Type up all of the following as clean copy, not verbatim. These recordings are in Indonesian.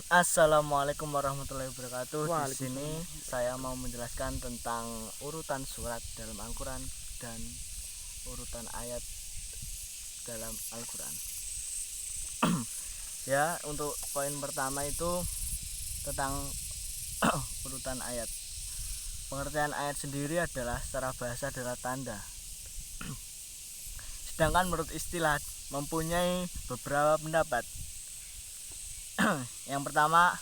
Assalamualaikum warahmatullahi wabarakatuh. Di Waalaikumsalam. sini saya mau menjelaskan tentang urutan surat dalam Al-Quran dan urutan ayat dalam Al-Quran. Ya, untuk poin pertama itu tentang urutan ayat. Pengertian ayat sendiri adalah secara bahasa adalah tanda. Sedangkan menurut istilah mempunyai beberapa pendapat. Yang pertama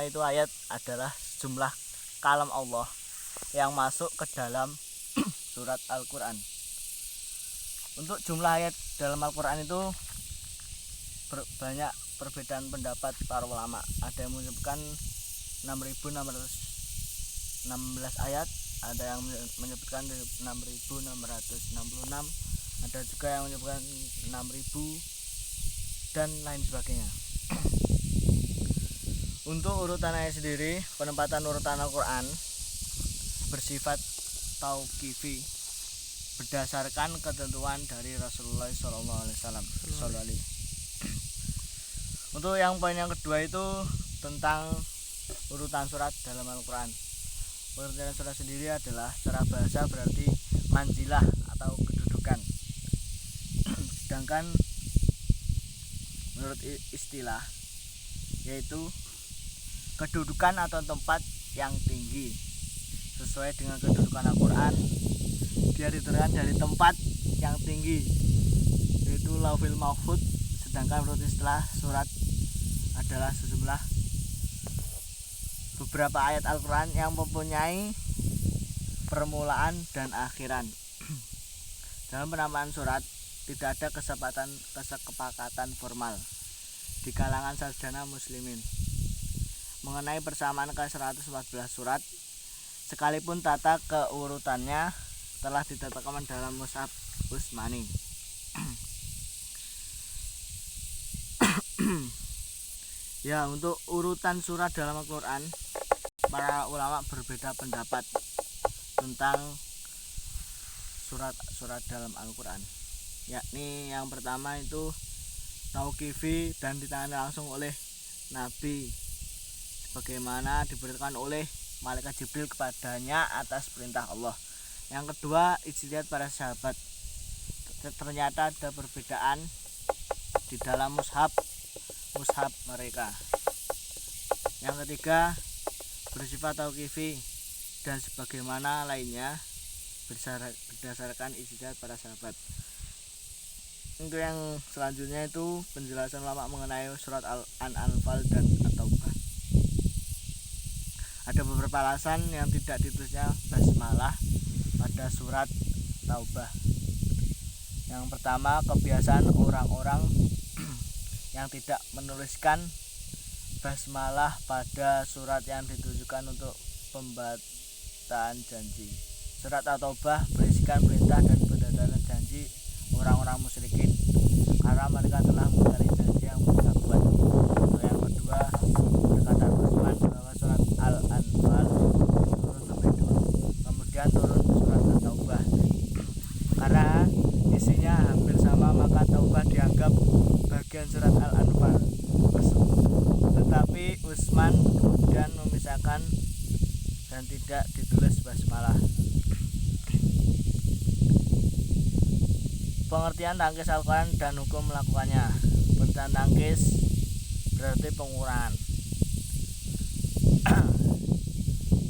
itu ayat adalah jumlah kalam Allah yang masuk ke dalam surat Al-Quran. Untuk jumlah ayat dalam Al-Quran itu banyak perbedaan pendapat para ulama. Ada yang menyebutkan 6.616 ayat, ada yang menyebutkan 6.666, ada juga yang menyebutkan 6.000 dan lain sebagainya. Untuk urutan ayat sendiri, penempatan urutan Al-Quran bersifat tauqifi berdasarkan ketentuan dari Rasulullah SAW. Untuk yang poin yang kedua itu tentang urutan surat dalam Al-Quran. Urutan surat sendiri adalah secara bahasa berarti manzilah atau kedudukan. Sedangkan menurut istilah yaitu kedudukan atau tempat yang tinggi. Sesuai dengan kedudukan Al-Quran, dia diterangkan dari tempat yang tinggi, yaitu Lauhil Mahfuz. Sedangkan menurut istilah surat adalah sejumlah beberapa ayat Al-Quran yang mempunyai permulaan dan akhiran. Dalam penamaan surat tidak ada kesepakatan formal di kalangan sarjana muslimin mengenai persamaan ke-114 surat, sekalipun tata keurutannya telah ditetapkan dalam Mushaf Utsmani. Ya, untuk urutan surat dalam Al-Quran, para ulama berbeda pendapat tentang surat-surat dalam Al-Quran. Yakni yang pertama itu tauqifi dan ditangani langsung oleh Nabi, bagaimana diberitakan oleh malaikat Jibril kepadanya atas perintah Allah. Yang kedua, ijtihad para sahabat. Ternyata ada perbedaan di dalam mushaf mereka. Yang ketiga, bersifat tauqifi dan sebagaimana lainnya berdasarkan ijtihad para sahabat. Untuk yang selanjutnya itu penjelasan ulama mengenai surat Al-Anfal dan At-Taubah. Ada beberapa alasan yang tidak ditulisnya basmalah pada surat Taubah. Yang pertama, kebiasaan orang-orang yang tidak menuliskan basmalah pada surat yang ditujukan untuk pembataan janji. Surat At-Taubah berisikan perintah dan pembatalan janji orang-orang musyrikin karena mereka telah mengingkari janji yang mereka buat. Yang kedua, berkata Utsman bahwa surat Al-Anfal turun lebih dulu, kemudian turun surat At-Taubah. Karena isinya hampir sama, maka Taubah dianggap bagian surat Al-Anfal. Tetapi Utsman kemudian memisahkan dan tidak ditulis basmalah. Pengertian tangkis Al-Quran dan hukum melakukannya. Pengertian tangkis berarti pengurangan.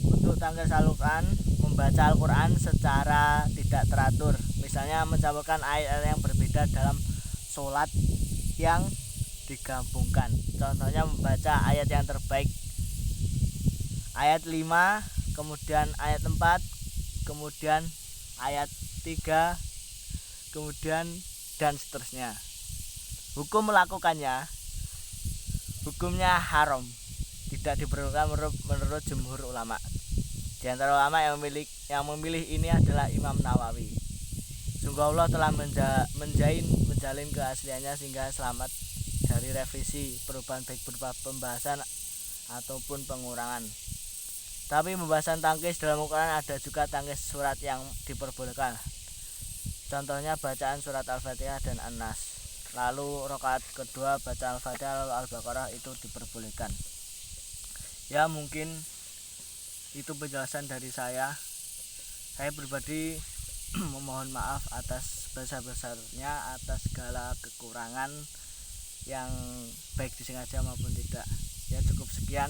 Untuk tangkis Al-Quran, membaca Al-Quran secara tidak teratur, misalnya mencampurkan ayat yang berbeda dalam sholat yang digabungkan. Contohnya membaca ayat yang terbaik, ayat 5, kemudian ayat 4, kemudian ayat 3, kemudian dan seterusnya. Hukum melakukannya, hukumnya haram, tidak diperlukan menurut jumhur ulama. Di antara ulama yang memilih ini adalah Imam Nawawi. Sungguh Allah telah menjalin keasliannya sehingga selamat dari revisi perubahan baik berupa pembahasan ataupun pengurangan. Tapi pembahasan tangkis dalam Al-Quran ada juga tangkis surat yang diperbolehkan. Contohnya bacaan surat Al-Fatihah dan An-Nas. lalu rakaat kedua baca Al-Fatihah lalu Al-Baqarah itu diperbolehkan. Ya mungkin itu penjelasan dari saya. Saya pribadi memohon maaf atas sebesar-besarnya atas segala kekurangan yang baik disengaja maupun tidak. Ya cukup sekian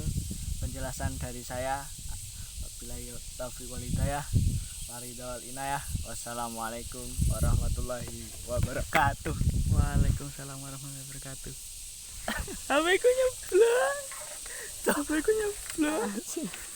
penjelasan dari saya. Wabillahi taufiq wal hidayah. Waridawal inayah. Wassalamualaikum warahmatullahi wabarakatuh. Waalaikumsalam warahmatullahi wabarakatuh. Sampai ku nyeblak.